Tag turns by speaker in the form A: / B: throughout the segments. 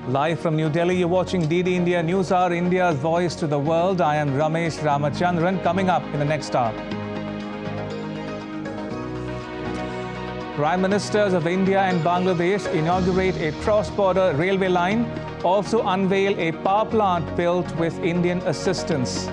A: Live from New Delhi, you're watching DD India News Hour, India's voice to the world. I am Ramesh Ramachandran. Coming up in the next hour. Prime Ministers of India and Bangladesh inaugurate a cross-border railway line, also unveil a power plant built with Indian assistance.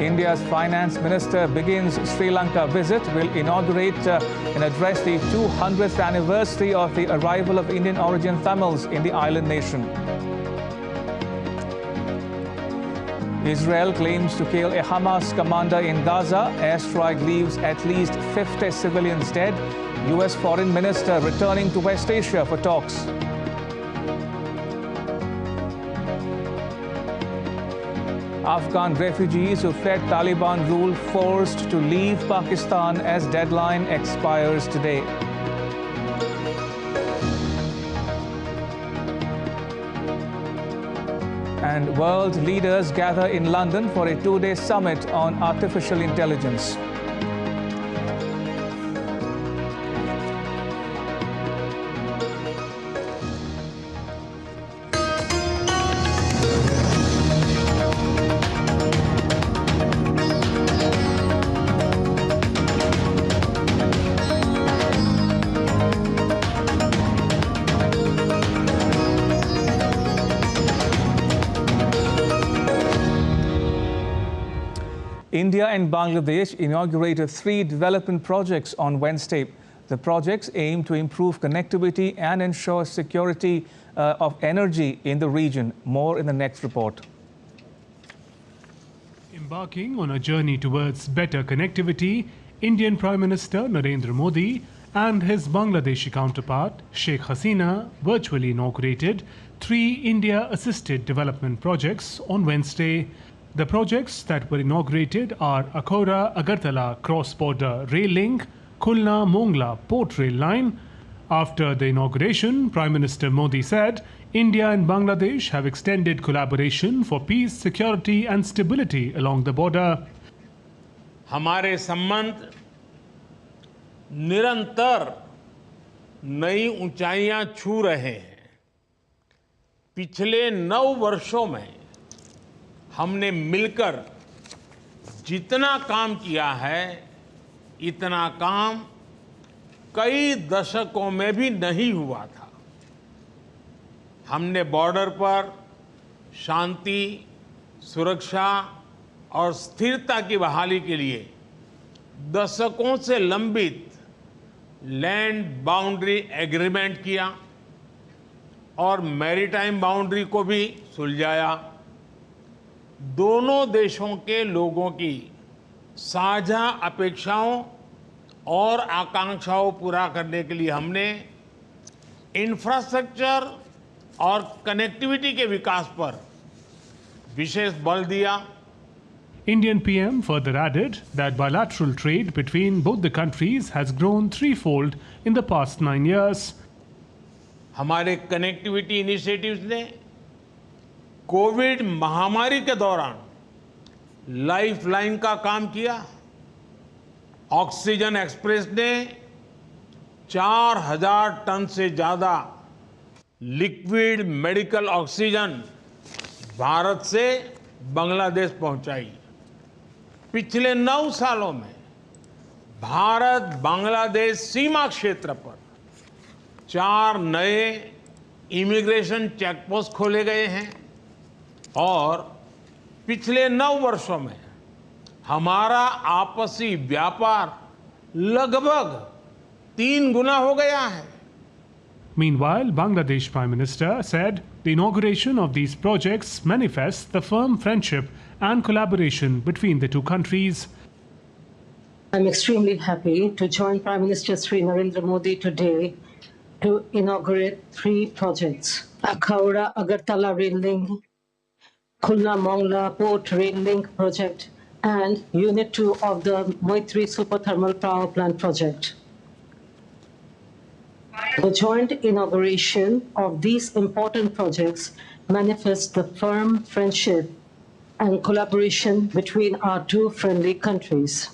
A: India's Finance Minister begins Sri Lanka visit, will inaugurate and address the 200th anniversary of the arrival of Indian origin Tamils in the island nation. Israel claims to kill a Hamas commander in Gaza. Airstrike leaves at least 50 civilians dead. US Foreign Minister returning to West Asia for talks. Afghan refugees who fled Taliban rule forced to leave Pakistan as deadline expires today. And world leaders gather in London for a two-day summit on artificial intelligence. India and Bangladesh inaugurated 3 development projects on Wednesday. The projects aim to improve connectivity and ensure security of energy in the region. More in the next report.
B: Embarking on a journey towards better connectivity, Indian Prime Minister Narendra Modi and his Bangladeshi counterpart Sheikh Hasina virtually inaugurated 3 India-assisted development projects on Wednesday. The projects that were inaugurated are Akoura-Agartala cross-border rail link, Khulna-Mongla port rail line. After the inauguration, Prime Minister Modi said, India and Bangladesh have extended collaboration for peace, security and stability along the border.
C: हमारे संबंध निरंतर नई ऊंचाइयां छू रहे हैं। पिछले 9 वर्षों में हमने मिलकर जितना काम किया है, इतना काम कई दशकों में भी नहीं हुआ था। हमने बॉर्डर पर शांति, सुरक्षा और स्थिरता की बहाली के लिए दशकों से लंबित लैंड बाउंड्री एग्रीमेंट किया और मैरीटाइम बाउंड्री को भी सुलझाया। दोनों देशों के लोगों की साझा अपेक्षाओं और आकांक्षाओं पूरा करने के लिए हमने इंफ्रास्ट्रक्चर और कनेक्टिविटी के विकास पर विशेष बल दिया।
B: Indian PM further added that bilateral trade between both the countries has grown threefold in the past 9 years.
C: हमारे कनेक्टिविटी इनिशिएटिव्स ने कोविड महामारी के दौरान लाइफलाइन का काम किया। ऑक्सीजन एक्सप्रेस ने 4000 टन से ज्यादा लिक्विड मेडिकल ऑक्सीजन भारत से बांग्लादेश पहुंचाई। पिछले 9 सालों में भारत बांग्लादेश सीमा क्षेत्र पर 4 नए इमिग्रेशन चेकपोस्ट खोले गए हैं और पिछले 9 वर्षों में हमारा आपसी व्यापार लगभग 3 गुना हो गया है।
B: Meanwhile, Bangladesh Prime Minister said the inauguration of these projects manifests the firm friendship and collaboration between the two countries.
D: I'm extremely happy to join Prime Minister Sri Narendra Modi today to inaugurate 3 projects: Akoura-Agartala rail link, Khulna-Mongla port rail link project, and Unit 2 of the Moitri Super Thermal Power Plant project. The joint inauguration of these important projects manifests the firm friendship and collaboration between our 2 friendly countries.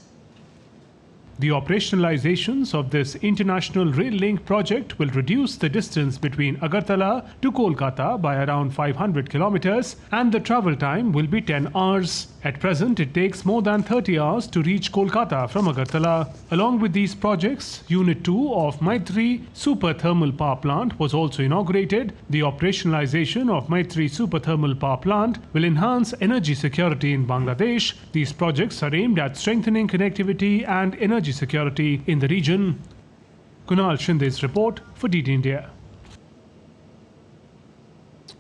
B: The operationalizations of this international rail link project will reduce the distance between Agartala to Kolkata by around 500 kilometers, and the travel time will be 10 hours. At present, it takes more than 30 hours to reach Kolkata from Agartala. Along with these projects, Unit 2 of Maitri Super Thermal Power Plant was also inaugurated. The operationalization of Maitri Super Thermal Power Plant will enhance energy security in Bangladesh. These projects are aimed at strengthening connectivity and energy security in the region. Kunal Shinde's report for DD India.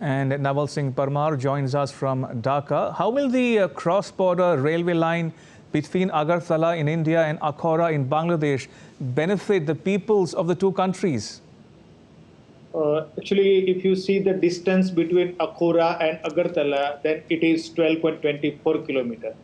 A: And Naval Singh Parmar joins us from Dhaka. How will the cross-border railway line between Agartala in India and Akhora in Bangladesh benefit the peoples of the two countries?
E: Actually, if you see the distance between Akhora and Agartala, then it is 12.24 kilometers.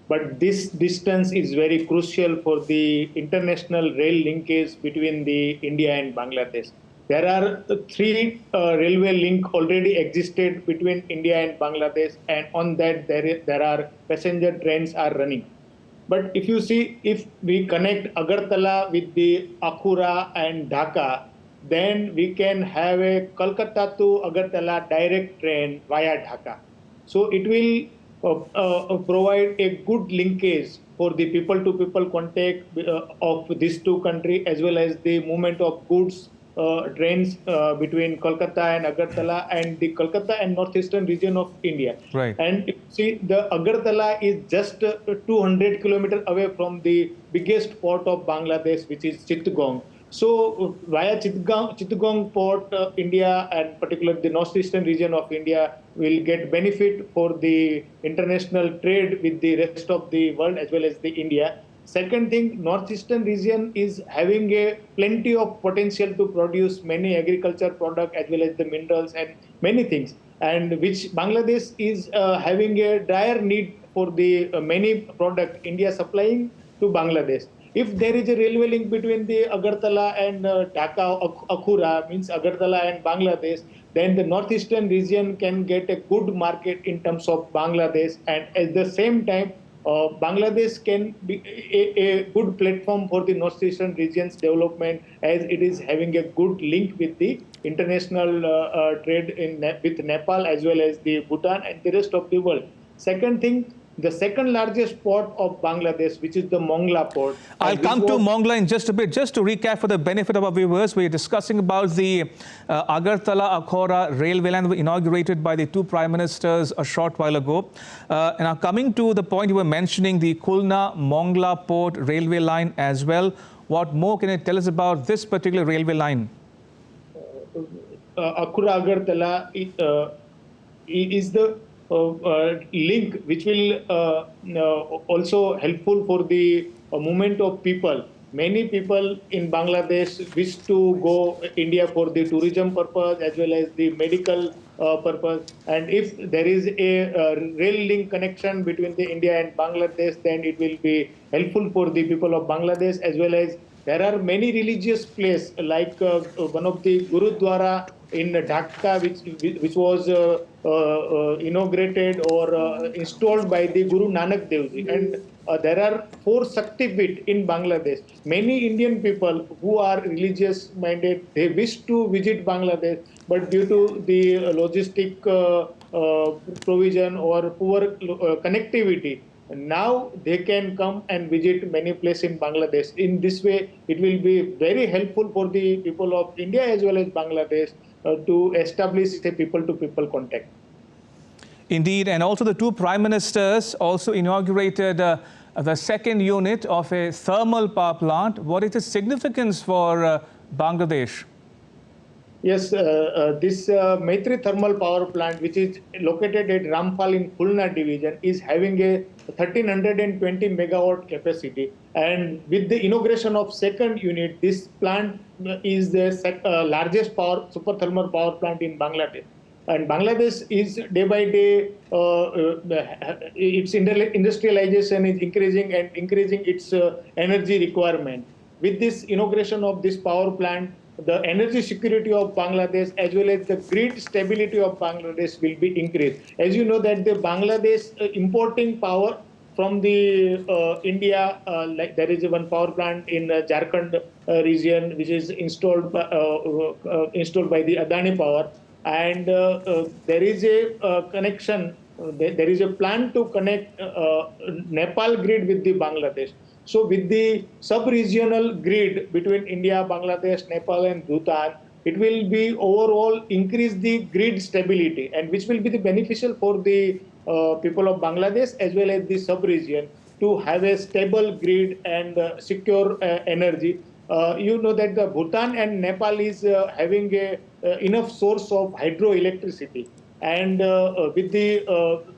E: But this distance is very crucial for the international rail linkage between the India and Bangladesh. There are three railway link already existed between India and Bangladesh, and on that there are passenger trains are running. But if you see, if we connect Agartala with the Akhura and Dhaka, then we can have a Kolkata to Agartala direct train via Dhaka. So it will provide a good linkage for the people-to-people contact of these two countries, as well as the movement of goods trains between Kolkata and Agartala and the Kolkata and northeastern region of India.
A: Right.
E: And you see, the Agartala is just 200 kilometers away from the biggest port of Bangladesh, which is Chittagong. So via Chittagong port, India and particularly the northeastern region of India will get benefit for the international trade with the rest of the world as well as the India. Second thing, northeastern region is having a plenty of potential to produce many agriculture products as well as the minerals and many things, and which Bangladesh is having a dire need for the many product India supplying to Bangladesh. If there is a railway link between the Agartala and Dhaka, Akhura, means Agartala and Bangladesh, then the northeastern region can get a good market in terms of Bangladesh, and at the same time, Bangladesh can be a good platform for the northeastern region's development, as it is having a good link with the international trade with Nepal as well as the Bhutan and the rest of the world. Second thing, the second largest port of Bangladesh, which is the Mongla port.
A: I'll come to Mongla in just a bit. Just to recap for the benefit of our viewers, we're discussing about the Agartala-Akhora railway line inaugurated by the two prime ministers a short while ago. And now coming to the point you were mentioning, the Khulna-Mongla port railway line as well. What more can you tell us about this particular railway line?
E: Akhura-Agartala is the link which will also helpful for the movement of people. Many people in Bangladesh wish to go India for the tourism purpose as well as the medical purpose. And if there is a rail link connection between the India and Bangladesh, then it will be helpful for the people of Bangladesh, as well as there are many religious places like one of the Gurudwara in Dhaka, which was inaugurated or installed by the Guru Nanak Dev Ji. And there are 4 Shakti Pit in Bangladesh. Many Indian people who are religious minded, they wish to visit Bangladesh, but due to the logistic provision or poor connectivity, now they can come and visit many places in Bangladesh. In this way, it will be very helpful for the people of India as well as Bangladesh to establish a people-to-people contact.
A: Indeed, and also the two prime ministers also inaugurated the second unit of a thermal power plant. What is the significance for Bangladesh?
E: Yes, this Maitri thermal power plant, which is located at Rampal in Khulna division, is having a 1320 megawatt capacity. And with the inauguration of second unit, this plant is the largest super thermal power plant in Bangladesh. And Bangladesh is day by day, its industrialization is increasing and increasing its energy requirement. With this inauguration of this power plant, the energy security of Bangladesh as well as the grid stability of Bangladesh will be increased. As you know that the Bangladesh importing power from the India, like there is one power plant in Jharkhand region which is installed by the Adani Power, and there is a connection. There is a plan to connect Nepal grid with the Bangladesh. So with the sub-regional grid between India, Bangladesh, Nepal and Bhutan, it will be overall increase the grid stability, and which will be the beneficial for the people of Bangladesh as well as the sub-region to have a stable grid and secure energy. You know that the Bhutan and Nepal is having a enough source of hydroelectricity. And with the,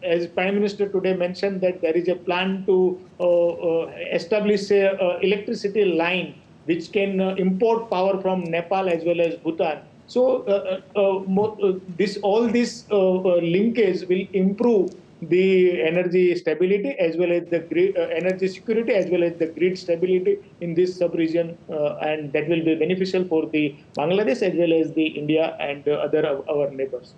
E: as Prime Minister today mentioned, that there is a plan to establish a electricity line which can import power from Nepal as well as Bhutan. So all this linkage will improve the energy stability as well as the grid, energy security as well as the grid stability in this sub-region, and that will be beneficial for the Bangladesh as well as the India and other our neighbors.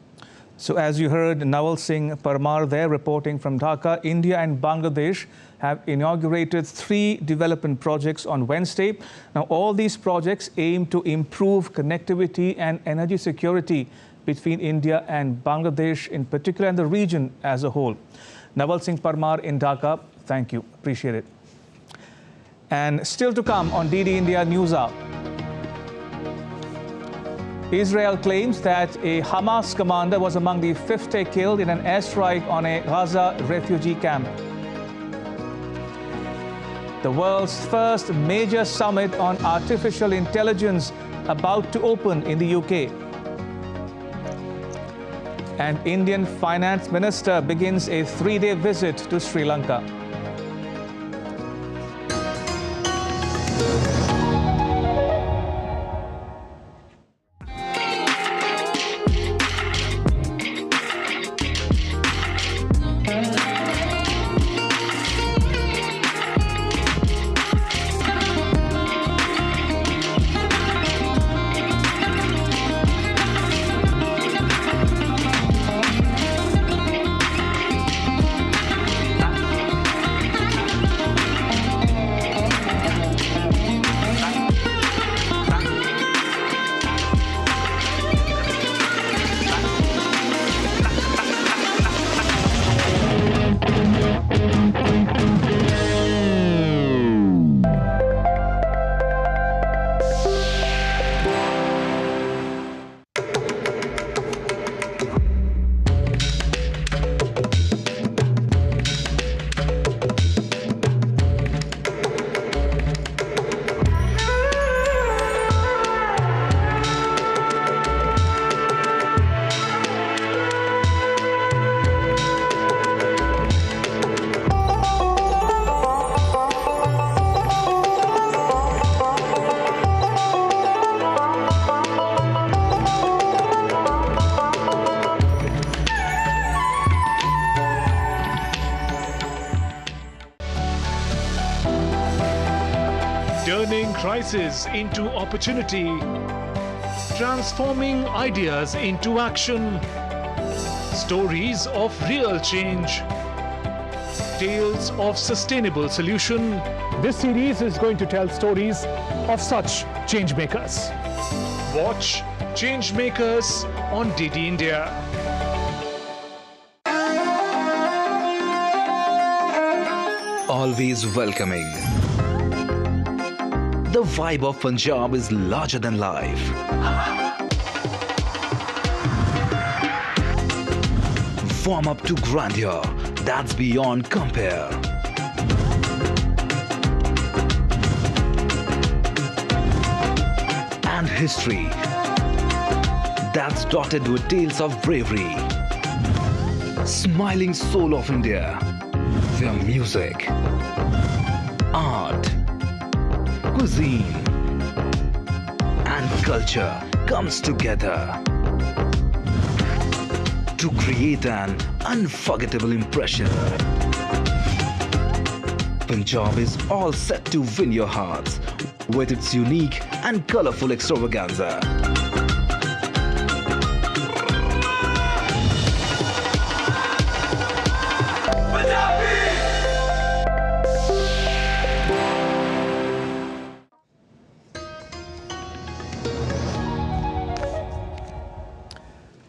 A: So as you heard Naval Singh Parmar there reporting from Dhaka, India and Bangladesh have inaugurated 3 development projects on Wednesday. Now all these projects aim to improve connectivity and energy security between India and Bangladesh in particular and the region as a whole. Naval Singh Parmar in Dhaka, thank you, appreciate it. And still to come on DD India News Hour. Israel claims that a Hamas commander was among the 50 killed in an airstrike on a Gaza refugee camp. The world's first major summit on artificial intelligence about to open in the UK. And Indian Finance Minister begins a 3-day visit to Sri Lanka.
B: Turning crisis into opportunity, transforming ideas into action, stories of real change, tales of sustainable solution. This series is going to tell stories of such change makers. Watch Change Makers on DD India.
F: Always welcoming. The vibe of Punjab is larger than life. Warm up to grandeur that's beyond compare. And history that's dotted with tales of bravery. Smiling soul of India, where music, art, cuisine and culture comes together to create an unforgettable impression. Punjab is all set to win your hearts with its unique and colorful extravaganza.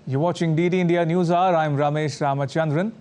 A: You're watching DD India News Hour. I'm Ramesh Ramachandran.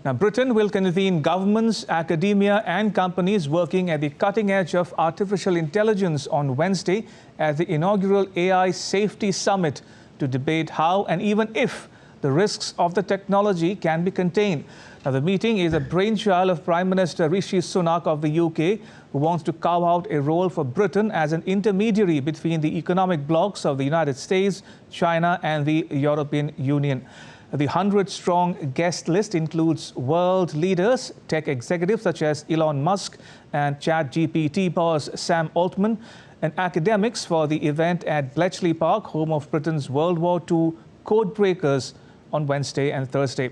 A: Now, Britain will convene governments, academia and companies working at the cutting edge of artificial intelligence on Wednesday at the inaugural AI Safety Summit to debate how and even if the risks of the technology can be contained. Now, the meeting is a brainchild of Prime Minister Rishi Sunak of the UK, who wants to carve out a role for Britain as an intermediary between the economic blocs of the United States, China and the European Union. The 100-strong guest list includes world leaders, tech executives such as Elon Musk and ChatGPT boss Sam Altman, and academics for the event at Bletchley Park, home of Britain's World War II code breakers, on Wednesday and Thursday.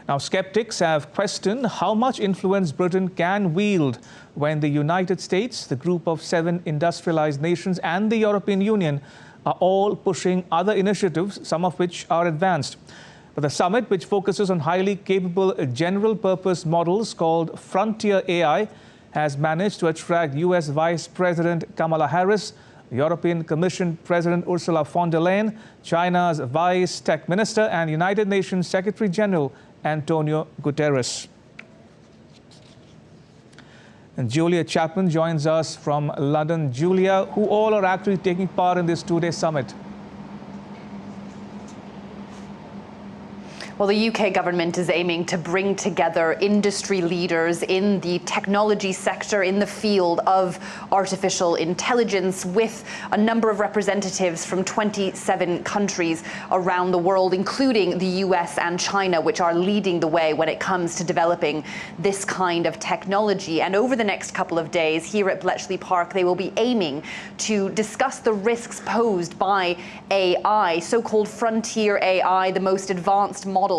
A: Now, skeptics have questioned how much influence Britain can wield when the United States, the group of 7 industrialized nations, and the European Union are all pushing other initiatives, some of which are advanced. But the summit, which focuses on highly capable general-purpose models called Frontier AI, has managed to attract US Vice President Kamala Harris, European Commission President Ursula von der Leyen, China's Vice Tech Minister, and United Nations Secretary General Antonio Guterres. And Julia Chapman joins us from London. Julia, who all are actually taking part in this two-day summit?
G: Well, the UK government is aiming to bring together industry leaders in the technology sector, in the field of artificial intelligence, with a number of representatives from 27 countries around the world, including the US and China, which are leading the way when it comes to developing this kind of technology. And over the next couple of days here at Bletchley Park, they will be aiming to discuss the risks posed by AI, so-called frontier AI, the most advanced models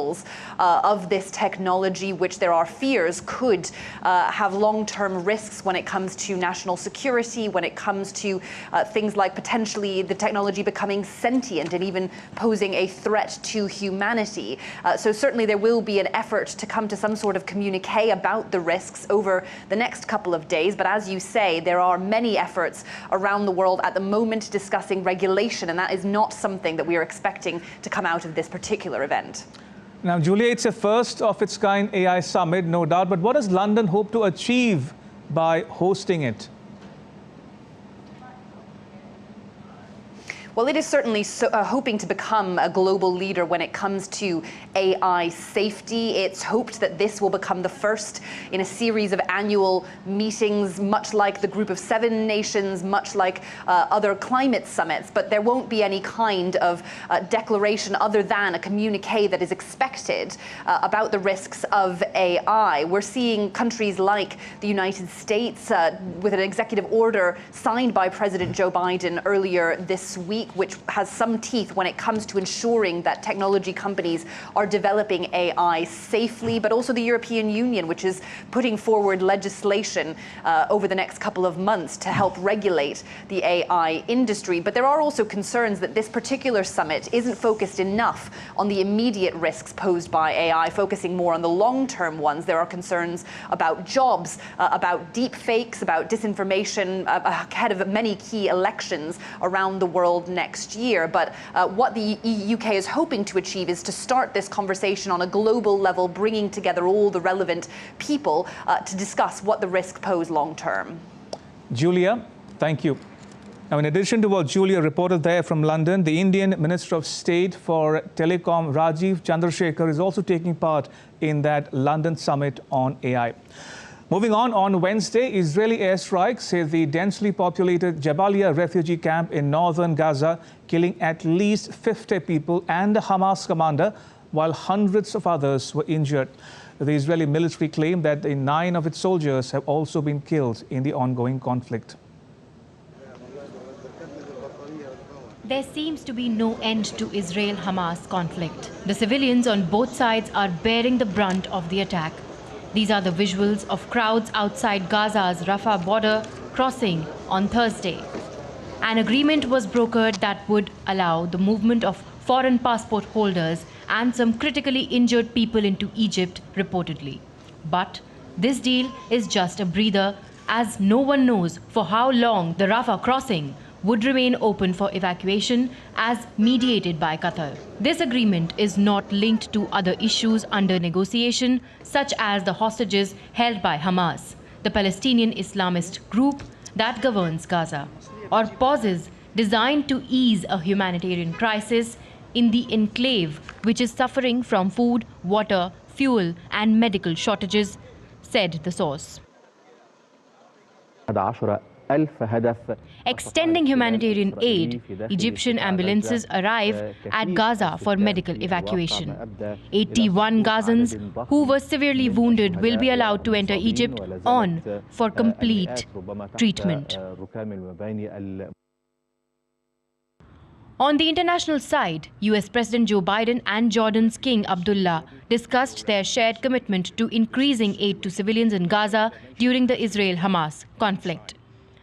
G: of this technology, which there are fears could have long-term risks when it comes to national security, when it comes to things like potentially the technology becoming sentient and even posing a threat to humanity. So certainly there will be an effort to come to some sort of communique about the risks over the next couple of days. But as you say, there are many efforts around the world at the moment discussing regulation, and that is not something that we are expecting to come out of this particular event.
A: Now, Julia, it's a first of its kind AI summit, no doubt, but what does London hope to achieve by hosting it?
G: Well, it is certainly hoping to become a global leader when it comes to AI safety. It's hoped that this will become the first in a series of annual meetings, much like the Group of 7 nations, much like other climate summits. But there won't be any kind of declaration other than a communique that is expected about the risks of AI. We're seeing countries like the United States with an executive order signed by President Joe Biden earlier this week, which has some teeth when it comes to ensuring that technology companies are developing AI safely, but also the European Union, which is putting forward legislation over the next couple of months to help regulate the AI industry. But there are also concerns that this particular summit isn't focused enough on the immediate risks posed by AI, focusing more on the long-term ones. There are concerns about jobs, about deep fakes, about disinformation ahead of many key elections around the world next year. But what the UK is hoping to achieve is to start this conversation on a global level, bringing together all the relevant people to discuss what the risks pose long term.
A: Julia, thank you. Now, in addition to what Julia reported there from London, the Indian Minister of State for Telecom, Rajiv Chandrasekhar, is also taking part in that London summit on AI. Moving on Wednesday, Israeli airstrikes hit the densely populated Jabalia refugee camp in northern Gaza, killing at least 50 people and a Hamas commander, while hundreds of others were injured. The Israeli military claimed that 9 of its soldiers have also been killed in the ongoing conflict.
H: There seems to be no end to Israel-Hamas conflict. The civilians on both sides are bearing the brunt of the attack. These are the visuals of crowds outside Gaza's Rafah border crossing on Thursday. An agreement was brokered that would allow the movement of foreign passport holders and some critically injured people into Egypt, reportedly. But this deal is just a breather, as no one knows for how long the Rafah crossing would remain open for evacuation as mediated by Qatar. This agreement is not linked to other issues under negotiation, such as the hostages held by Hamas, the Palestinian Islamist group that governs Gaza, or pauses designed to ease a humanitarian crisis in the enclave, which is suffering from food, water, fuel and medical shortages, said the source. Extending humanitarian aid, Egyptian ambulances arrive at Gaza for medical evacuation. 81 Gazans who were severely wounded will be allowed to enter Egypt on for complete treatment. On the international side, US President Joe Biden and Jordan's King Abdullah discussed their shared commitment to increasing aid to civilians in Gaza during the Israel-Hamas conflict.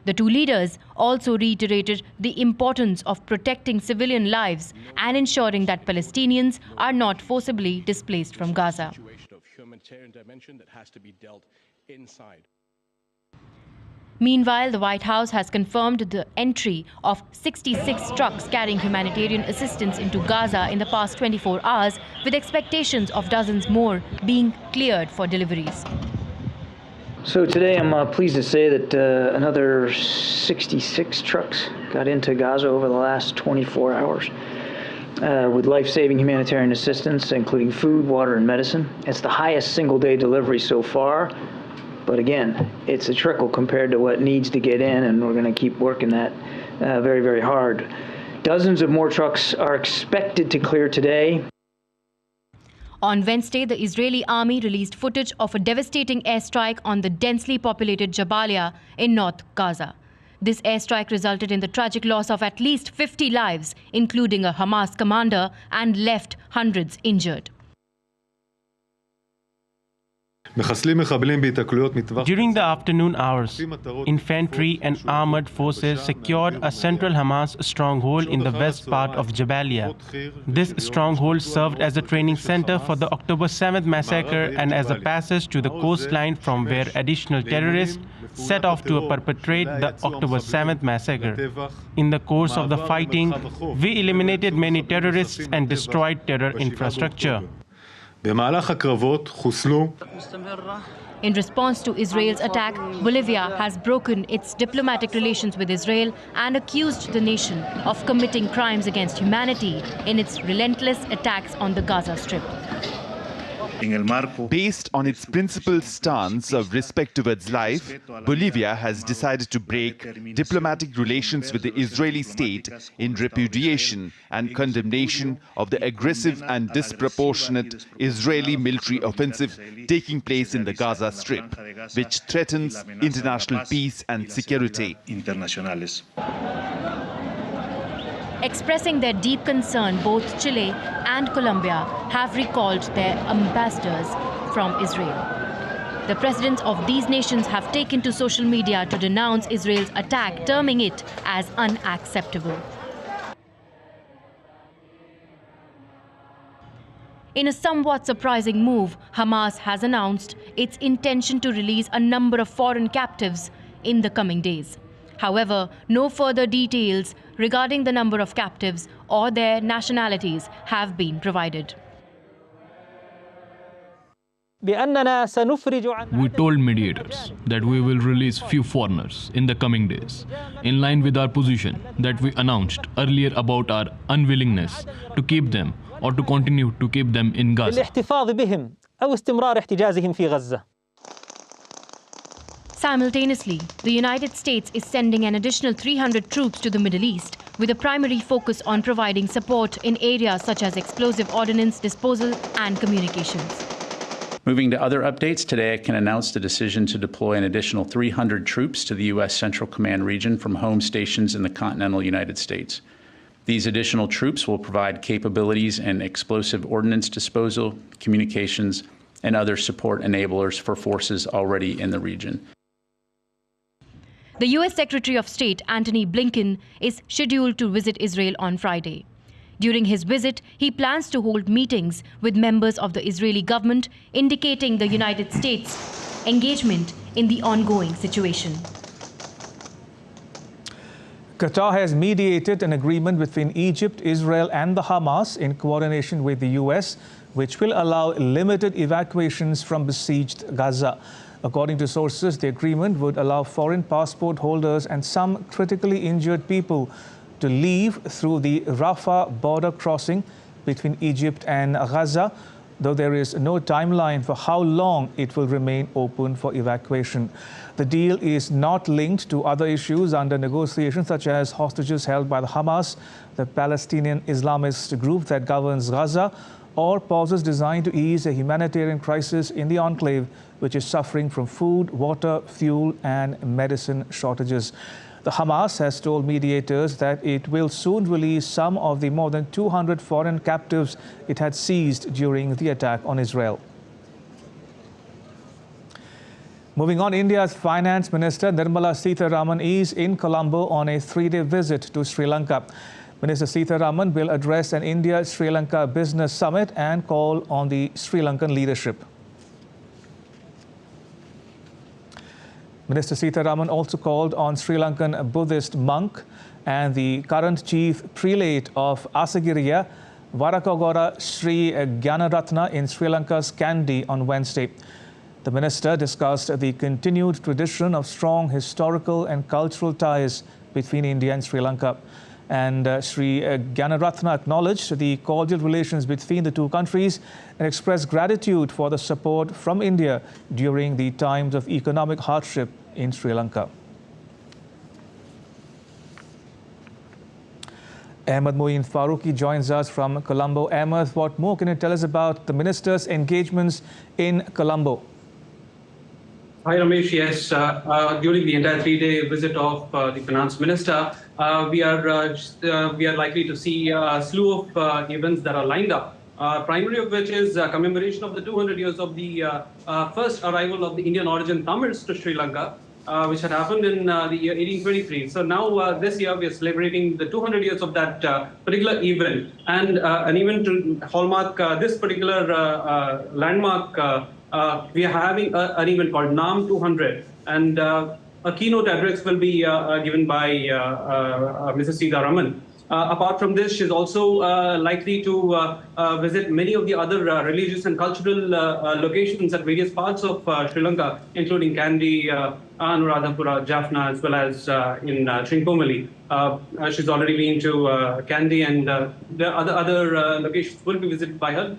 H: The two leaders also reiterated the importance of protecting civilian lives and ensuring that Palestinians are not forcibly displaced from Gaza. Meanwhile, the White House has confirmed the entry of 66 trucks carrying humanitarian assistance into Gaza in the past 24 hours, with expectations of dozens more being cleared for deliveries.
I: So today I'm pleased to say that another 66 trucks got into Gaza over the last 24 hours with life-saving humanitarian assistance, including food, water, and medicine. It's the highest single-day delivery so far, but again, it's a trickle compared to what needs to get in, and we're going to keep working that very, very hard. Dozens of more trucks are expected to clear today.
H: On Wednesday, the Israeli army released footage of a devastating airstrike on the densely populated Jabalia in North Gaza. This airstrike resulted in the tragic loss of at least 50 lives, including a Hamas commander, and left hundreds injured.
J: During the afternoon hours, infantry and armored forces secured a central Hamas stronghold in the west part of Jabalia. This stronghold served as a training center for the October 7th massacre and as a passage to the coastline from where additional terrorists set off to perpetrate the October 7th massacre. In the course of the fighting, we eliminated many terrorists and destroyed terror infrastructure.
H: In response to Israel's attack, Bolivia has broken its diplomatic relations with Israel and accused the nation of committing crimes against humanity in its relentless attacks on the Gaza Strip.
K: Based on its principled stance of respect towards life, Bolivia has decided to break diplomatic relations with the Israeli state in repudiation and condemnation of the aggressive and disproportionate Israeli military offensive taking place in the Gaza Strip, which threatens international peace and security.
H: Expressing their deep concern, both Chile and Colombia have recalled their ambassadors from Israel. The presidents of these nations have taken to social media to denounce Israel's attack, terming it as unacceptable. In a somewhat surprising move, Hamas has announced its intention to release a number of foreign captives in the coming days. However, no further details regarding the number of captives or their nationalities have been provided.
L: We told mediators that we will release few foreigners in the coming days, in line with our position that we announced earlier about our unwillingness to keep them or to continue to keep them in Gaza.
H: Simultaneously, the United States is sending an additional 300 troops to the Middle East, with a primary focus on providing support in areas such as explosive ordnance disposal and communications.
M: Moving to other updates, today I can announce the decision to deploy an additional 300 troops to the U.S. Central Command region from home stations in the continental United States. These additional troops will provide capabilities in explosive ordnance disposal, communications, and other support enablers for forces already in the region.
H: The U.S. Secretary of State, Antony Blinken, is scheduled to visit Israel on Friday. During his visit, he plans to hold meetings with members of the Israeli government, indicating the United States' engagement in the ongoing situation.
A: Qatar has mediated an agreement between Egypt, Israel and the Hamas in coordination with the US, which will allow limited evacuations from besieged Gaza. According to sources, the agreement would allow foreign passport holders and some critically injured people to leave through the Rafah border crossing between Egypt and Gaza, though there is no timeline for how long it will remain open for evacuation. The deal is not linked to other issues under negotiation, such as hostages held by the Hamas, the Palestinian Islamist group that governs Gaza, or pauses designed to ease a humanitarian crisis in the enclave, which is suffering from food, water, fuel and medicine shortages. The Hamas has told mediators that it will soon release some of the more than 200 foreign captives it had seized during the attack on Israel. Moving on, India's Finance Minister Nirmala Sitharaman is in Colombo on a 3-day visit to Sri Lanka. Minister Sitharaman will address an India-Sri Lanka business summit and call on the Sri Lankan leadership. Minister Sitharaman also called on Sri Lankan Buddhist monk and the current chief prelate of Asagiriya, Varakagora Sri Gyanaratna in Sri Lanka's Kandy on Wednesday. The minister discussed the continued tradition of strong historical and cultural ties between India and Sri Lanka. And Sri Gyanaratna acknowledged the cordial relations between the two countries and expressed gratitude for the support from India during the times of economic hardship in Sri Lanka. Ahmed Moeen Farooqi joins us from Colombo. Ahmed, what more can you tell us about the minister's engagements in Colombo?
N: Hi Ramesh, yes, during the entire 3-day visit of the Finance Minister, we are likely to see a slew of events that are lined up. Primary of which is commemoration of the 200 years of the first arrival of the Indian origin Tamils to Sri Lanka, which had happened in the year 1823. So now this year we are celebrating the 200 years of that particular event, and an event to hallmark this particular landmark. We are having an event called NAM 200, and a keynote address will be given by Mrs. Sitharaman. Apart from this, she's also likely to visit many of the other religious and cultural locations at various parts of Sri Lanka, including Kandy, Anuradhapura, Jaffna, as well as in Trincomalee. She's already been to Kandy, and the other locations will be visited by her,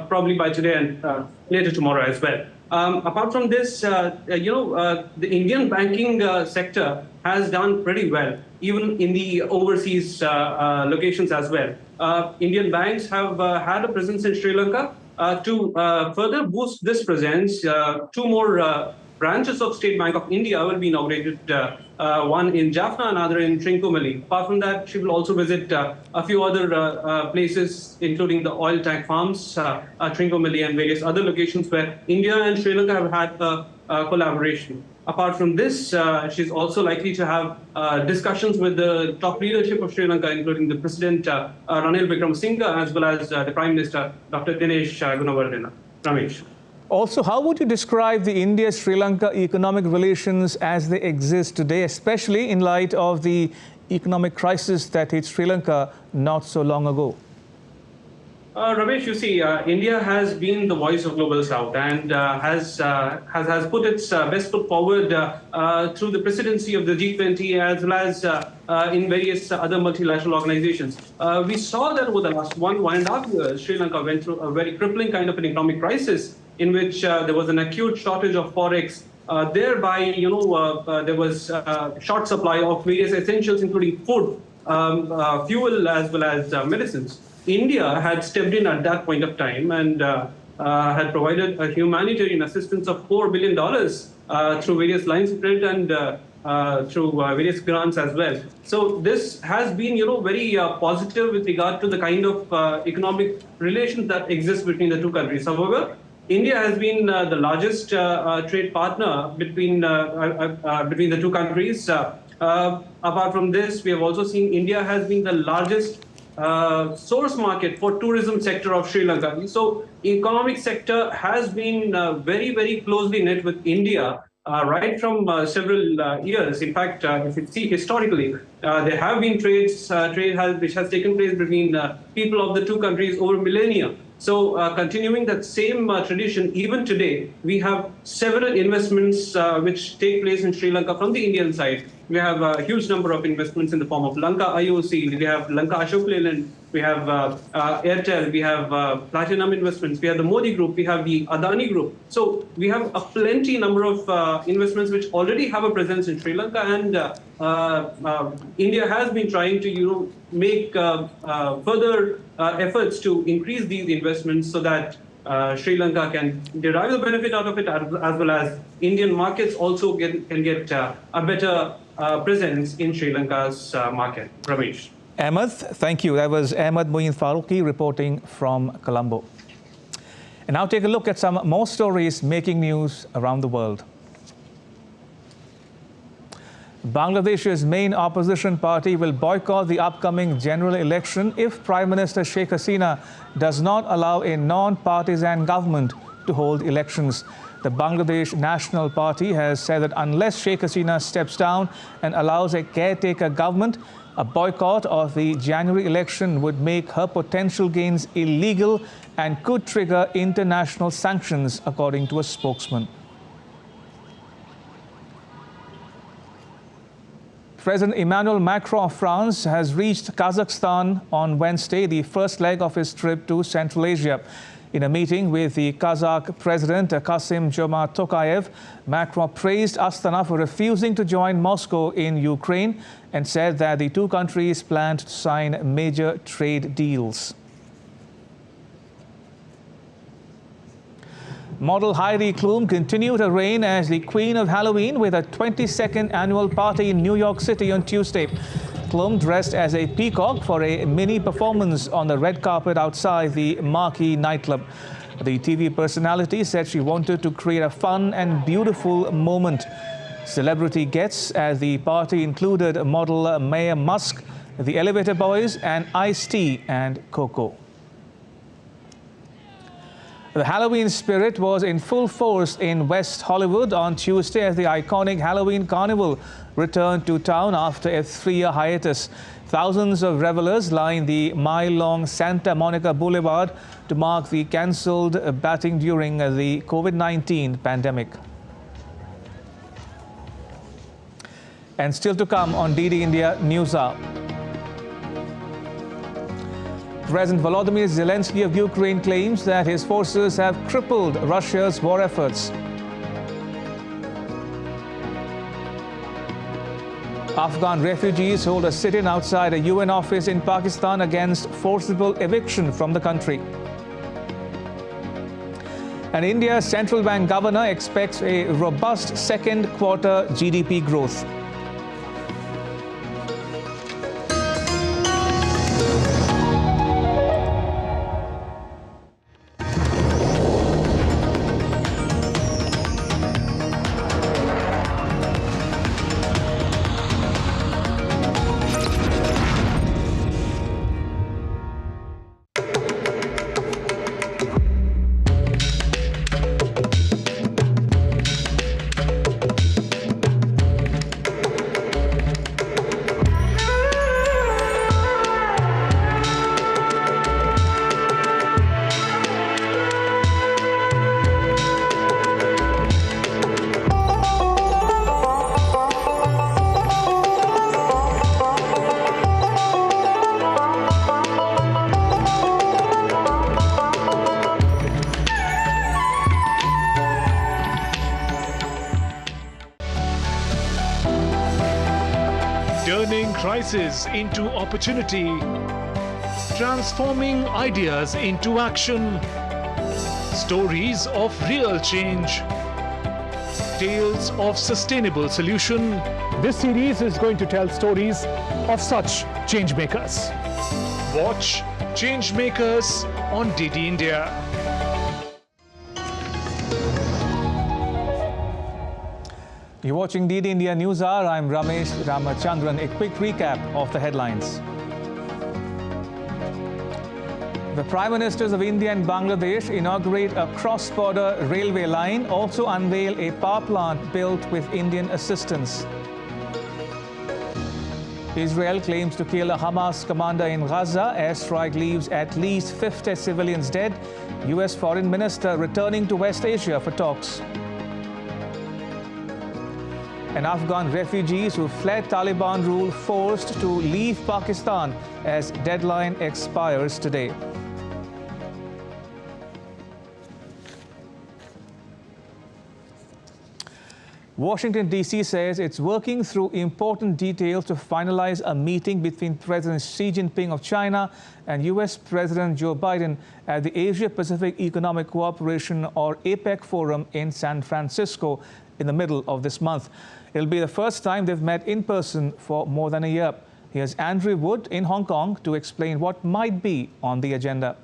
N: probably by today and later tomorrow as well. Apart from this, the Indian banking sector has done pretty well, even in the overseas locations as well. Indian banks have had a presence in Sri Lanka. To further boost this presence, 2 more branches of State Bank of India will be inaugurated, one in Jaffna, another in Trincomalee. Apart from that, she will also visit a few other places, including the oil tank farms, Trincomalee, and various other locations where India and Sri Lanka have had a collaboration. Apart from this, she's also likely to have discussions with the top leadership of Sri Lanka, including the President Ranil Wickremesinghe, as well as the Prime Minister Dr. Dinesh Gunawardena. Ramesh.
A: Also, how would you describe the India-Sri Lanka economic relations as they exist today, especially in light of the economic crisis that hit Sri Lanka not so long ago?
N: Ramesh, you see, India has been the voice of Global South and has put its best foot forward through the presidency of the G20 as well as in various other multilateral organizations. We saw that over the last 1.5 years, Sri Lanka went through a very crippling kind of an economic crisis in which there was an acute shortage of forex. Thereby, there was short supply of various essentials, including food, fuel, as well as medicines. India had stepped in at that point of time and had provided a humanitarian assistance of $4 billion through various lines of credit and through various grants as well. So this has been, very positive with regard to the kind of economic relations that exist between the two countries. However, India has been the largest trade partner between the two countries. Apart from this, we have also seen India has been the largest source market for tourism sector of Sri Lanka. So economic sector has been very, very closely knit with India right from several years. In fact, if you see historically, there have been trade which has taken place between people of the two countries over millennia. So continuing that same tradition, even today, we have several investments which take place in Sri Lanka from the Indian side. We have a huge number of investments in the form of Lanka IOC, we have Lanka Ashok Leyland, we have Airtel, we have Platinum Investments, we have the Modi Group, we have the Adani Group. So we have a plenty number of investments which already have a presence in Sri Lanka, and India has been trying to make further efforts to increase these investments so that Sri Lanka can derive the benefit out of it, as well as Indian markets also can get a better presence in Sri Lanka's market. Ramesh.
A: Ahmed, thank you. That was Ahmed Muin Faruqi reporting from Colombo. And now take a look at some more stories making news around the world. Bangladesh's main opposition party will boycott the upcoming general election if Prime Minister Sheikh Hasina does not allow a non-partisan government to hold elections. The Bangladesh National Party has said that unless Sheikh Hasina steps down and allows a caretaker government, a boycott of the January election would make her potential gains illegal and could trigger international sanctions, according to a spokesman. President Emmanuel Macron of France has reached Kazakhstan on Wednesday, the first leg of his trip to Central Asia. In a meeting with the Kazakh President Kassym-Jomart Tokayev, Macron praised Astana for refusing to join Moscow in Ukraine and said that the two countries planned to sign major trade deals. Model Heidi Klum continued her reign as the Queen of Halloween with a 22nd annual party in New York City on Tuesday. Klum dressed as a peacock for a mini performance on the red carpet outside the marquee nightclub. The TV personality said she wanted to create a fun and beautiful moment. Celebrity guests at the party included model Maya Musk, the Elevator Boys, and Ice-T and Coco. The Halloween spirit was in full force in West Hollywood on Tuesday as the iconic Halloween Carnival returned to town after a 3-year hiatus. Thousands of revelers lined the mile-long Santa Monica Boulevard to mark the cancelled batting during the COVID-19 pandemic. And still to come on DD India News Hour. President Volodymyr Zelensky of Ukraine claims that his forces have crippled Russia's war efforts. Afghan refugees hold a sit-in outside a UN office in Pakistan against forcible eviction from the country. And India's central bank governor expects a robust second quarter GDP growth.
B: Turning crisis into opportunity, transforming ideas into action, stories of real change, tales of sustainable solution. This series is going to tell stories of such change makers. Watch Change Makers on DD India.
A: You're watching DD India News Hour. I'm Ramesh Ramachandran. A quick recap of the headlines. The Prime Ministers of India and Bangladesh inaugurate a cross-border railway line, also unveil a power plant built with Indian assistance. Israel claims to kill a Hamas commander in Gaza. Airstrike leaves at least 50 civilians dead. US Foreign Minister returning to West Asia for talks. And Afghan refugees who fled Taliban rule forced to leave Pakistan as deadline expires today. Washington, D.C. says it's working through important details to finalize a meeting between President Xi Jinping of China and U.S. President Joe Biden at the Asia-Pacific Economic Cooperation, or APEC, Forum in San Francisco in the middle of this month. It'll be the first time they've met in person for more than a year. Here's Andrew Wood in Hong Kong to explain what might be on the agenda.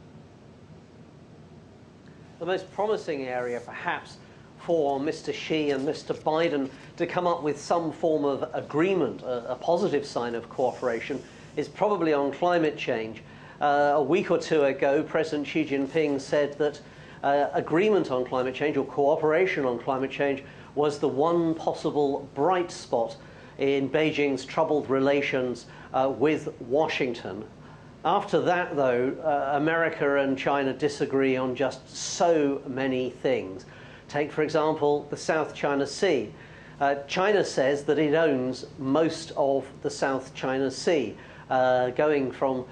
O: The most promising area, perhaps, for Mr. Xi and Mr. Biden to come up with some form of agreement, a positive sign of cooperation, is probably on climate change. A week or two ago, President Xi Jinping said that agreement on climate change, or cooperation on climate change, was the one possible bright spot in Beijing's troubled relations with Washington. After that, though, America and China disagree on just so many things. Take, for example, the South China Sea. China says that it owns most of the South China Sea, going from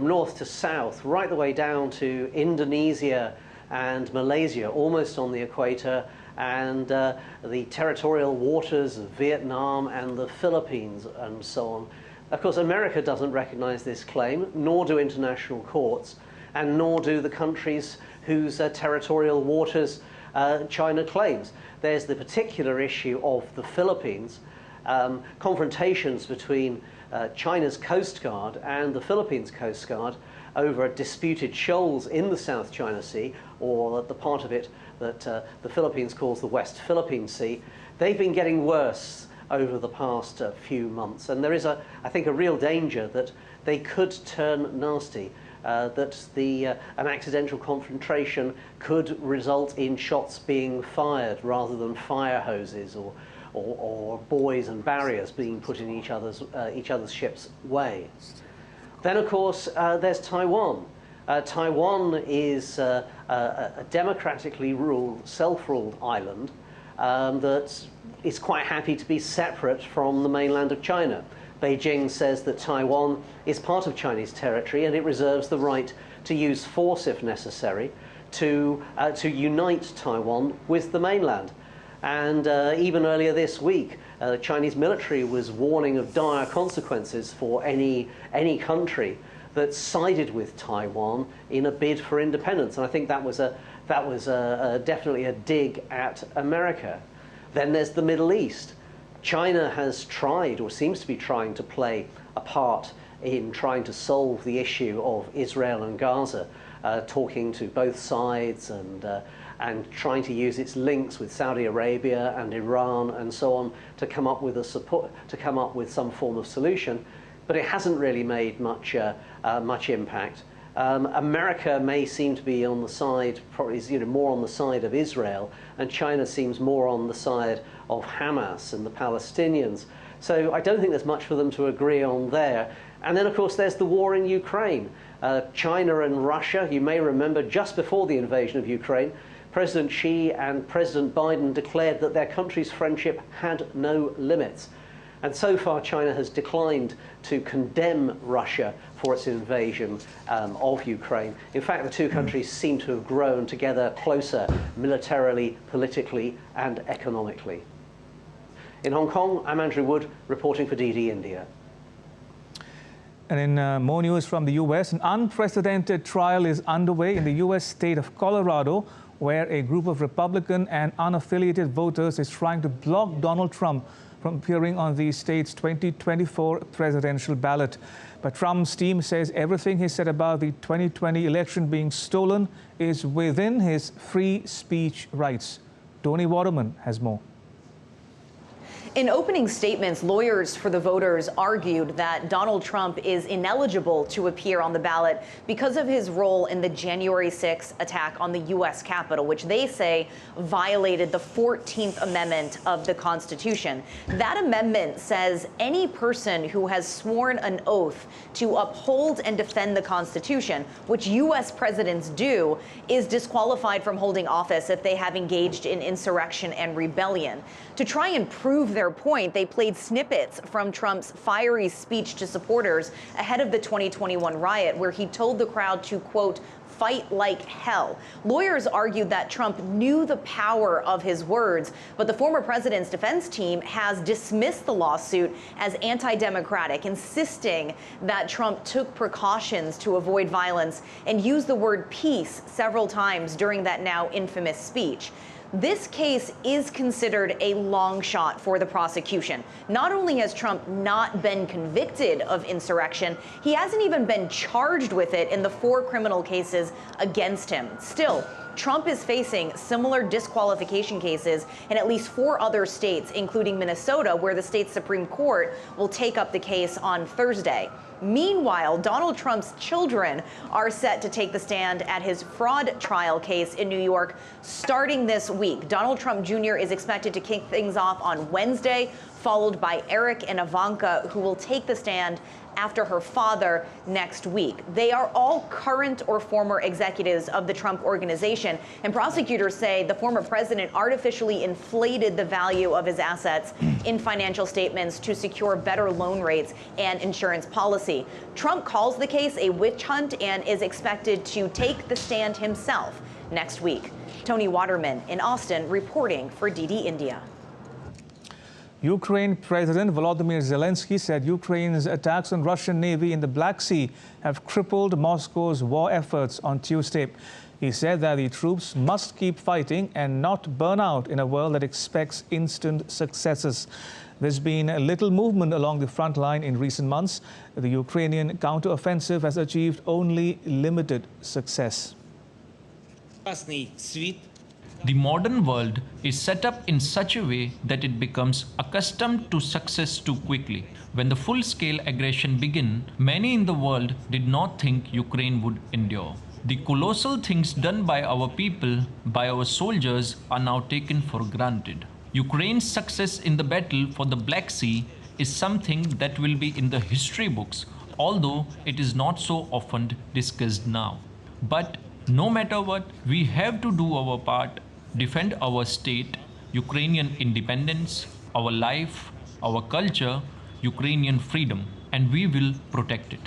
O: north to south, right the way down to Indonesia and Malaysia, almost on the equator, and the territorial waters of Vietnam and the Philippines, and so on. Of course, America doesn't recognize this claim, nor do international courts, and nor do the countries whose territorial waters China claims. There's the particular issue of the Philippines, confrontations between China's Coast Guard and the Philippines Coast Guard over disputed shoals in the South China Sea, or the part of it that the Philippines calls the West Philippine Sea. They've been getting worse over the past few months, and there is, I think, a real danger that they could turn nasty. That an accidental confrontation could result in shots being fired rather than fire hoses or buoys and barriers being put in each other's ships' way. Then, of course, there's Taiwan. Taiwan is a democratically ruled, self-ruled island that is quite happy to be separate from the mainland of China. Beijing says that Taiwan is part of Chinese territory and it reserves the right to use force, if necessary, to unite Taiwan with the mainland. And even earlier this week, the Chinese military was warning of dire consequences for any country that sided with Taiwan in a bid for independence. And I think that was definitely a dig at America. Then there's the Middle East. China has tried, or seems to be trying, to play a part in trying to solve the issue of Israel and Gaza, talking to both sides and trying to use its links with Saudi Arabia and Iran and so on to come up with some form of solution. But it hasn't really made much impact. America may seem to be on the side, probably more on the side of Israel, and China seems more on the side of Hamas and the Palestinians. So I don't think there's much for them to agree on there. And then, of course, there's the war in Ukraine. China and Russia, you may remember, just before the invasion of Ukraine, President Xi and President Biden declared that their country's friendship had no limits. And so far, China has declined to condemn Russia for its invasion of Ukraine. In fact, the two countries seem to have grown together closer militarily, politically, and economically. In Hong Kong, I'm Andrew Wood, reporting for DD India.
A: And in more news from the U.S., an unprecedented trial is underway in the U.S. state of Colorado, where a group of Republican and unaffiliated voters is trying to block Donald Trump from appearing on the state's 2024 presidential ballot. But Trump's team says everything he said about the 2020 election being stolen is within his free speech rights. Tony Waterman has more.
G: In opening statements, lawyers for the voters argued that Donald Trump is ineligible to appear on the ballot because of his role in the January 6th attack on the U.S. Capitol, which they say violated the 14th Amendment of the Constitution. That amendment says any person who has sworn an oath to uphold and defend the Constitution, which U.S. presidents do, is disqualified from holding office if they have engaged in insurrection and rebellion. To try and prove their point, they played snippets from Trump's fiery speech to supporters ahead of the 2021 riot, where he told the crowd to, quote, fight like hell. Lawyers argued that Trump knew the power of his words, but the former president's defense team has dismissed the lawsuit as anti-democratic, insisting that Trump took precautions to avoid violence and used the word peace several times during that now infamous speech. This case is considered a long shot for the prosecution. Not only has Trump not been convicted of insurrection, he hasn't even been charged with it in the 4 criminal cases against him. Still, Trump is facing similar disqualification cases in at least 4 other states, including Minnesota, where the state's Supreme Court will take up the case on Thursday. Meanwhile, Donald Trump's children are set to take the stand at his fraud trial case in New York starting this week. Donald Trump Jr. is expected to kick things off on Wednesday, followed by Eric and Ivanka, who will take the stand after her father next week. They are all current or former executives of the Trump Organization, and prosecutors say the former president artificially inflated the value of his assets in financial statements to secure better loan rates and insurance policy. Trump calls the case a witch hunt and is expected to take the stand himself next week. Tony Waterman in Austin reporting for DD India.
A: Ukraine President Volodymyr Zelensky said Ukraine's attacks on Russian Navy in the Black Sea have crippled Moscow's war efforts on Tuesday. He said that the troops must keep fighting and not burn out in a world that expects instant successes. There's been little movement along the front line in recent months. The Ukrainian counteroffensive has achieved only limited success.
L: The modern world is set up in such a way that it becomes accustomed to success too quickly. When the full-scale aggression began, many in the world did not think Ukraine would endure. The colossal things done by our people, by our soldiers, are now taken for granted. Ukraine's success in the battle for the Black Sea is something that will be in the history books, although it is not so often discussed now. But no matter what, we have to do our part, defend our state, Ukrainian independence, our life, our culture, Ukrainian freedom, and we will protect it.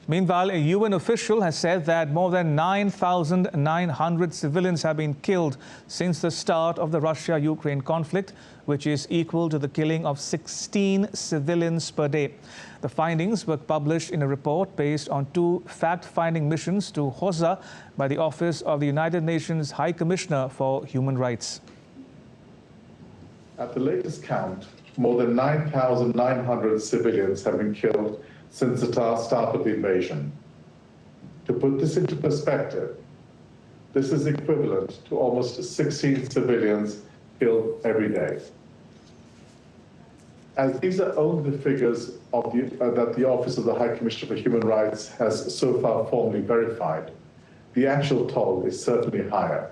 A: Meanwhile, a UN official has said that more than 9,900 civilians have been killed since the start of the Russia-Ukraine conflict, which is equal to the killing of 16 civilians per day. The findings were published in a report based on 2 fact-finding missions to Gaza by the Office of the United Nations High Commissioner for Human Rights.
P: At the latest count, more than 9,900 civilians have been killed since the start of the invasion. To put this into perspective, this is equivalent to almost 16 civilians killed every day. As these are only the figures of that the Office of the High Commissioner for Human Rights has so far formally verified, the actual toll is certainly higher.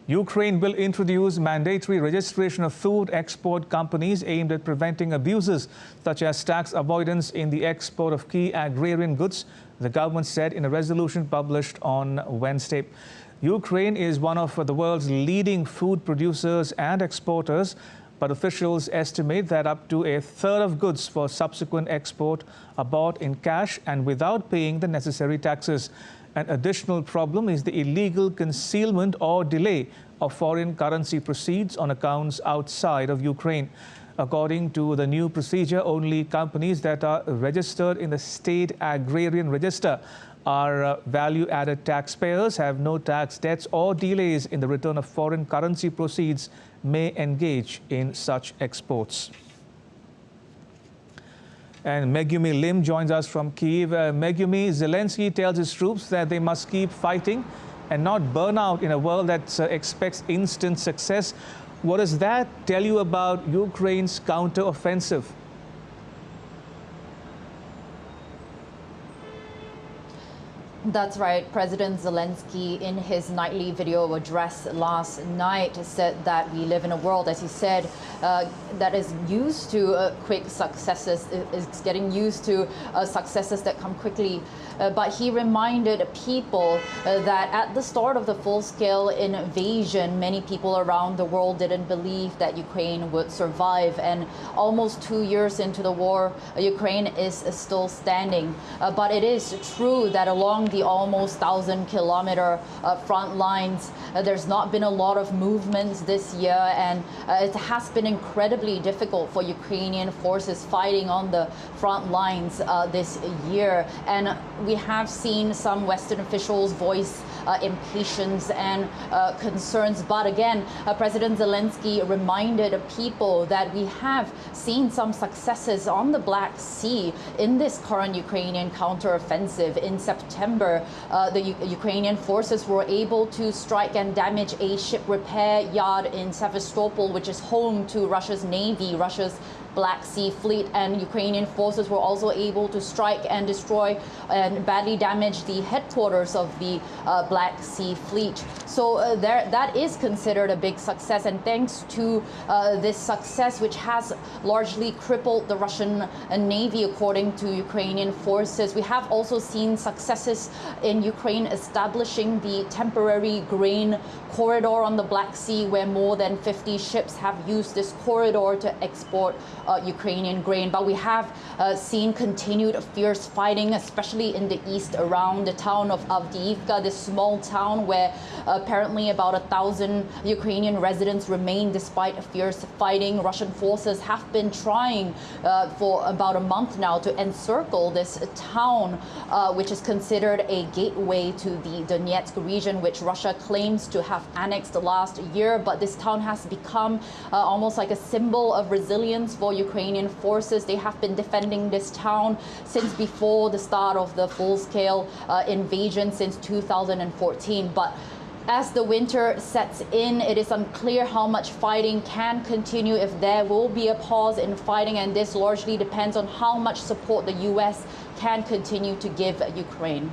A: Ukraine will introduce mandatory registration of food export companies aimed at preventing abuses such as tax avoidance in the export of key agrarian goods, the government said in a resolution published on Wednesday. Ukraine is one of the world's leading food producers and exporters, but officials estimate that up to a third of goods for subsequent export are bought in cash and without paying the necessary taxes. An additional problem is the illegal concealment or delay of foreign currency proceeds on accounts outside of Ukraine. According to the new procedure, only companies that are registered in the State Agrarian Register are value-added taxpayers, have no tax debts or delays in the return of foreign currency proceeds may engage in such exports. And Megumi Lim joins us from Kyiv. Megumi, Zelensky tells his troops that they must keep fighting and not burn out in a world that expects instant success. What does that tell you about Ukraine's counter-offensive?
Q: That's right. President Zelensky, in his nightly video address last night, said that we live in a world, as he said, that is used to quick successes, is getting used to successes that come quickly. But he reminded people that at the start of the full-scale invasion, many people around the world didn't believe that Ukraine would survive. And almost 2 years into the war, Ukraine is still standing. But it is true that along the almost 1,000-kilometer front lines, there's not been a lot of movements this year, and it has been incredibly difficult for Ukrainian forces fighting on the front lines this year. And we have seen some Western officials voice impatience and concerns. But again, President Zelensky reminded people that we have seen some successes on the Black Sea in this current Ukrainian counteroffensive. In September, the Ukrainian forces were able to strike and damage a ship repair yard in Sevastopol, which is home to Russia's Navy, Russia's Black Sea Fleet, and Ukrainian forces were also able to strike and destroy and badly damage the headquarters of the Black Sea Fleet. So that is considered a big success, and thanks to this success, which has largely crippled the Russian Navy, according to Ukrainian forces, we have also seen successes in Ukraine establishing the temporary grain corridor on the Black Sea, where more than 50 ships have used this corridor to export Ukrainian grain. But we have seen continued fierce fighting, especially in the east around the town of Avdiivka, this small town where apparently about 1,000 Ukrainian residents remain despite fierce fighting. Russian forces have been trying for about a month now to encircle this town, which is considered a gateway to the Donetsk region, which Russia claims to have annexed last year. But this town has become almost like a symbol of resilience for Ukrainian forces. They have been defending this town since before the start of the full-scale invasion since 2014. But as the winter sets in, it is unclear how much fighting can continue, if there will be a pause in fighting, and this largely depends on how much support the U.S. can continue to give Ukraine.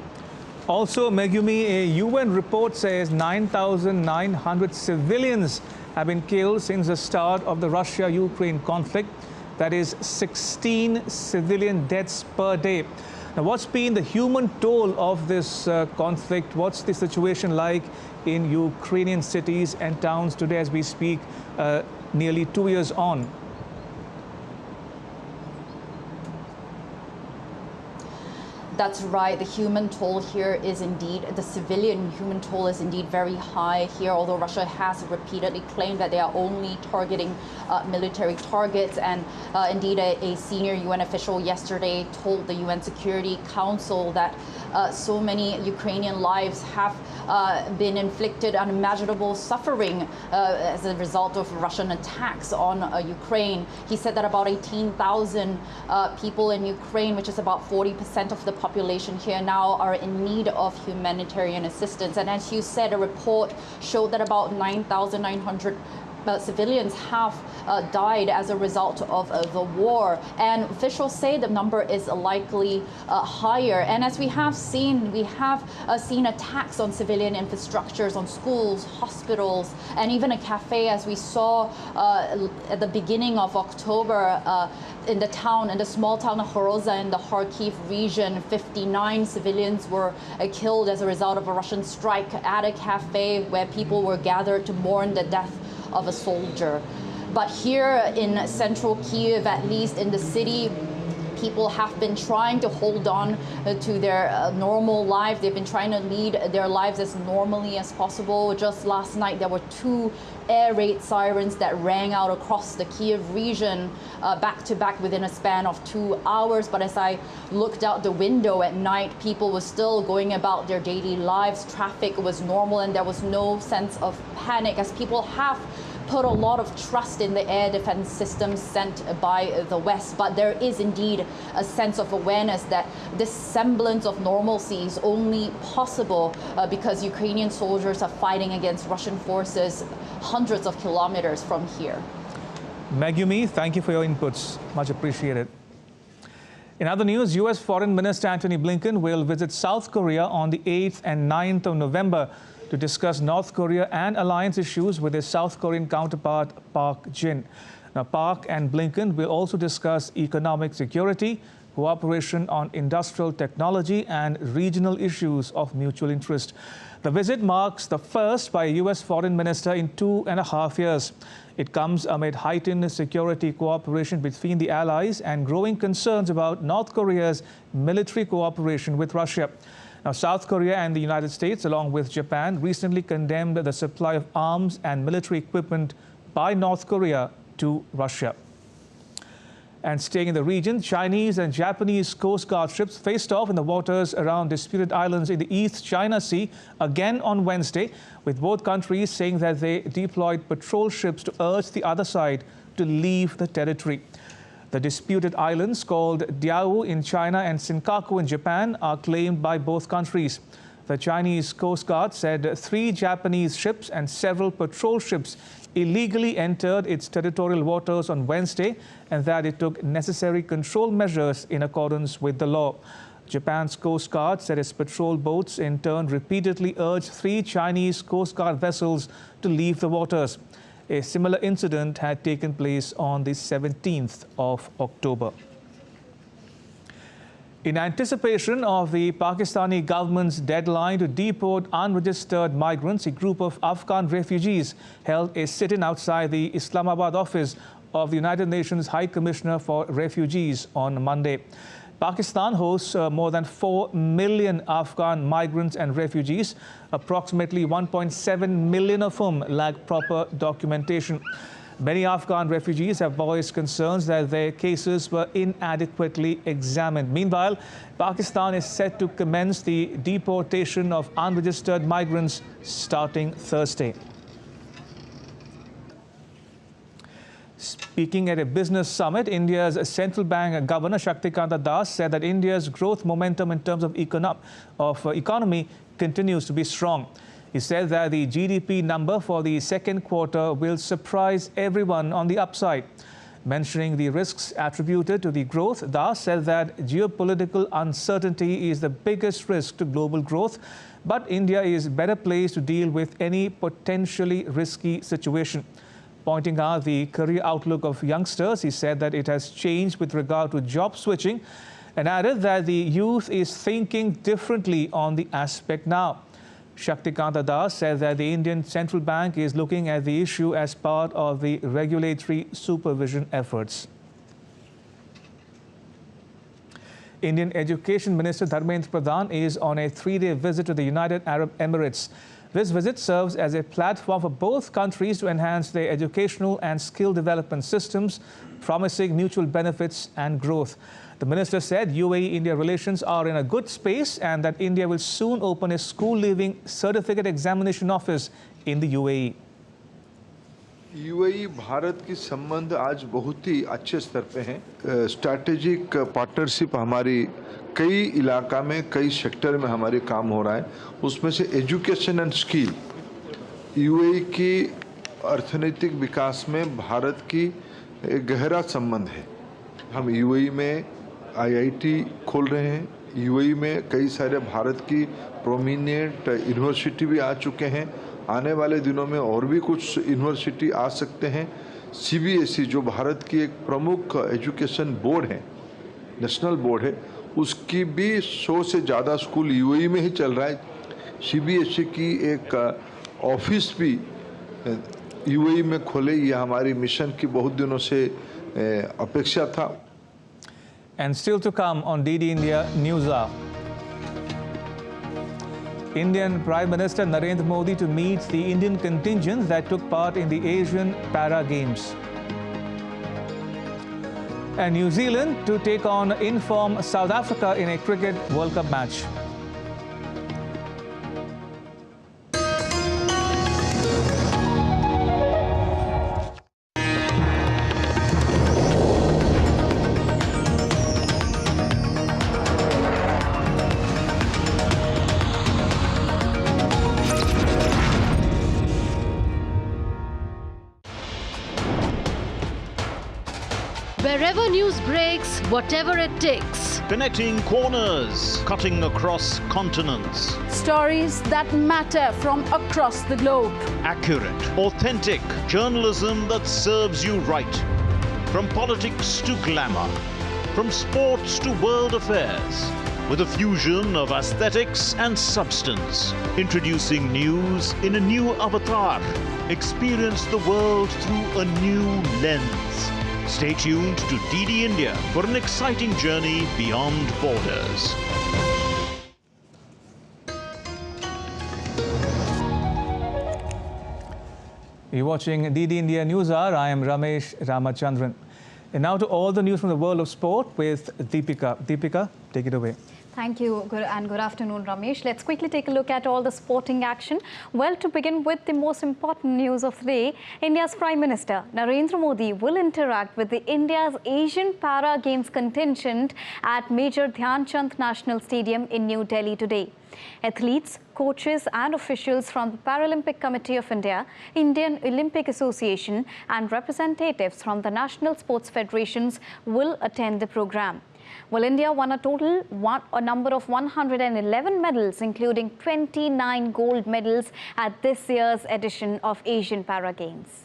A: Also, Megumi, a UN report says 9,900 civilians have been killed since the start of the Russia-Ukraine conflict. That is 16 civilian deaths per day. Now, what's been the human toll of this conflict? What's the situation like in Ukrainian cities and towns today as we speak, nearly 2 years on?
Q: That's right. The human toll here is indeed, the civilian human toll is indeed very high here, although Russia has repeatedly claimed that they are only targeting military targets. And indeed, a senior UN official yesterday told the UN Security Council that so many Ukrainian lives have been inflicted unimaginable suffering as a result of Russian attacks on Ukraine. He said that about 18,000 people in Ukraine, which is about 40% of the population here now, are in need of humanitarian assistance. And as you said, a report showed that about 9,900 civilians have died as a result of the war, and officials say the number is likely higher. And as we have seen attacks on civilian infrastructures, on schools, hospitals, and even a cafe, as we saw at the beginning of October in the small town of Horoza in the Kharkiv region. 59 civilians were killed as a result of a Russian strike at a cafe where people were gathered to mourn the death of a soldier. But here in central Kyiv, at least in the city, people have been trying to hold on to their normal life. They've been trying to lead their lives as normally as possible. Just last night, there were 2 air raid sirens that rang out across the Kyiv region back to back within a span of 2 hours. But as I looked out the window at night, people were still going about their daily lives. Traffic was normal, and there was no sense of panic, as people have put a lot of trust in the air defense systems sent by the West, but there is indeed a sense of awareness that this semblance of normalcy is only possible because Ukrainian soldiers are fighting against Russian forces hundreds of kilometers from here.
A: Megumi, thank you for your inputs. Much appreciated. In other news, U.S. Foreign Minister Antony Blinken will visit South Korea on the 8th and 9th of November to discuss North Korea and alliance issues with his South Korean counterpart, Park Jin. Now, Park and Blinken will also discuss economic security, cooperation on industrial technology, and regional issues of mutual interest. The visit marks the first by a U.S. foreign minister in 2.5 years. It comes amid heightened security cooperation between the allies and growing concerns about North Korea's military cooperation with Russia. Now, South Korea and the United States, along with Japan, recently condemned the supply of arms and military equipment by North Korea to Russia. And staying in the region, Chinese and Japanese Coast Guard ships faced off in the waters around disputed islands in the East China Sea again on Wednesday, with both countries saying that they deployed patrol ships to urge the other side to leave the territory. The disputed islands, called Diaoyu in China and Senkaku in Japan, are claimed by both countries. The Chinese Coast Guard said 3 Japanese ships and several patrol ships illegally entered its territorial waters on Wednesday and that it took necessary control measures in accordance with the law. Japan's Coast Guard said its patrol boats in turn repeatedly urged 3 Chinese Coast Guard vessels to leave the waters. A similar incident had taken place on the 17th of October. In anticipation of the Pakistani government's deadline to deport unregistered migrants, a group of Afghan refugees held a sit-in outside the Islamabad office of the United Nations High Commissioner for Refugees on Monday. Pakistan hosts more than 4 million Afghan migrants and refugees, approximately 1.7 million of whom lack proper documentation. Many Afghan refugees have voiced concerns that their cases were inadequately examined. Meanwhile, Pakistan is set to commence the deportation of unregistered migrants starting Thursday. Speaking at a business summit, India's central bank governor Shaktikanta Das said that India's growth momentum in terms of economy continues to be strong. He said that the GDP number for the second quarter will surprise everyone on the upside. Mentioning the risks attributed to the growth, Das said that geopolitical uncertainty is the biggest risk to global growth, but India is better placed to deal with any potentially risky situation. Pointing out the career outlook of youngsters, he said that it has changed with regard to job switching and added that the youth is thinking differently on the aspect now. Shaktikanta Das said that the Indian Central Bank is looking at the issue as part of the regulatory supervision efforts. Indian Education Minister Dharmendra Pradhan is on a 3-day visit to the United Arab Emirates. This visit serves as a platform for both countries to enhance their educational and skill development systems, promising mutual benefits and growth. The minister said UAE-India relations are in a good space and that India will soon open a school-leaving certificate examination office in the UAE.
R: UAE Bharat की संबंध आज बहुत ही अच्छे स्तर पे हैं। Strategic partnership हमारी कई इलाका में, कई सेक्टर में हमारे काम हो रहा है। उसमें से एजुकेशन एंड स्किल यूएई की अर्थनैतिक विकास में भारत की एक गहरा संबंध है। हम यूएई में आईआईटी खोल रहे हैं। यूएई में कई सारे भारत की प्रोमिनेंट यूनिवर्सिटी भी आ चुके हैं। आने वाले दिनों में और भी कुछ यूनिवर्सिटी आ सकते हैं। सीबीएसई जो भारत की एक प्रमुख एजुकेशन बोर्ड है, नेशनल बोर्ड है, उसकी भी 100 से ज़्यादा स्कूल यूएई में ही चल रहा है। सीबीएसई की एक ऑफिस भी यूएई में खोले, ये हमारी मिशन की बहुत दिनों से अपेक्षा था।
A: And still to come on DD India News Hour. Indian Prime Minister Narendra Modi to meet the Indian contingent that took part in the Asian Para Games. And New Zealand to take on in-form South Africa in a Cricket World Cup match.
S: Wherever news breaks, whatever it takes.
T: Connecting corners, cutting across continents.
S: Stories that matter from across the globe.
T: Accurate, authentic journalism that serves you right. From politics to glamour, from sports to world affairs, with a fusion of aesthetics and substance. Introducing news in a new avatar. Experience the world through a new lens. Stay tuned to DD India for an exciting journey beyond borders.
A: You're watching DD India News Hour. I am Ramesh Ramachandran. And now to all the news from the world of sport with Deepika. Deepika, take it away.
U: Thank you and good afternoon, Ramesh. Let's quickly take a look at all the sporting action. Well, to begin with the most important news of the day, India's Prime Minister Narendra Modi will interact with the India's Asian Para Games contingent at Major Dhyan Chand National Stadium in New Delhi today. Athletes, coaches and officials from the Paralympic Committee of India, Indian Olympic Association and representatives from the National Sports Federations will attend the program. Well, India won a number of 111 medals, including 29 gold medals at this year's edition of Asian Para Games.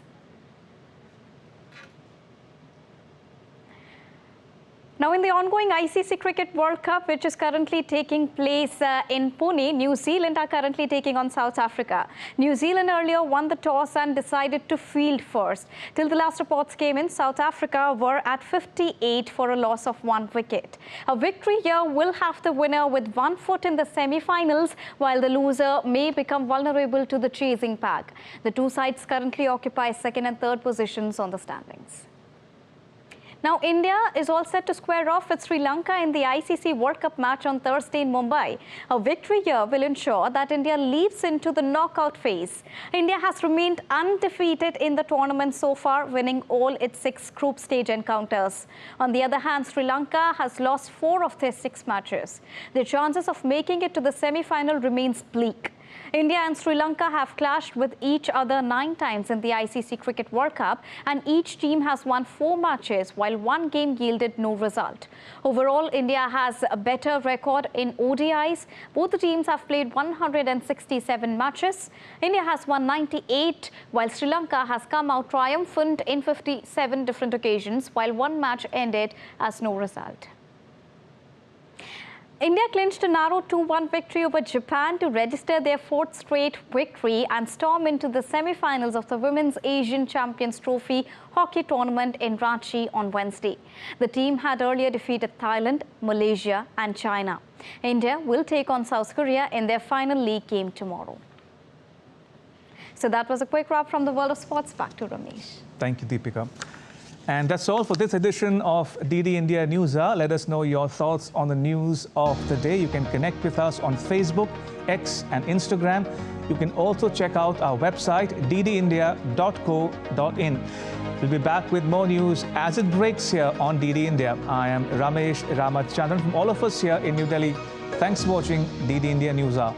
U: Now, in the ongoing ICC Cricket World Cup, which is currently taking place in Pune, New Zealand are currently taking on South Africa. New Zealand earlier won the toss and decided to field first. Till the last reports came in, South Africa were at 58 for a loss of 1 wicket. A victory here will have the winner with 1 foot in the semi-finals, while the loser may become vulnerable to the chasing pack. The two sides currently occupy second and third positions on the standings. Now, India is all set to square off with Sri Lanka in the ICC World Cup match on Thursday in Mumbai. A victory here will ensure that India leaps into the knockout phase. India has remained undefeated in the tournament so far, winning all its 6 group stage encounters. On the other hand, Sri Lanka has lost 4 of their 6 matches. The chances of making it to the semi-final remains bleak. India and Sri Lanka have clashed with each other 9 times in the ICC Cricket World Cup, and each team has won 4 matches, while 1 game yielded no result. Overall, India has a better record in ODIs. Both the teams have played 167 matches. India has won 98, while Sri Lanka has come out triumphant in 57 different occasions, while 1 match ended as no result. India clinched a narrow 2-1 victory over Japan to register their 4th straight victory and storm into the semi-finals of the Women's Asian Champions Trophy hockey tournament in Ranchi on Wednesday. The team had earlier defeated Thailand, Malaysia and China. India will take on South Korea in their final league game tomorrow. So that was a quick wrap from the world of sports. Back to Ramesh.
A: Thank you, Deepika. And that's all for this edition of DD India News Hour. Let us know your thoughts on the news of the day. You can connect with us on Facebook, X and Instagram. You can also check out our website, ddindia.co.in. We'll be back with more news as it breaks here on DD India. I am Ramesh Ramachandran from all of us here in New Delhi. Thanks for watching DD India News Hour.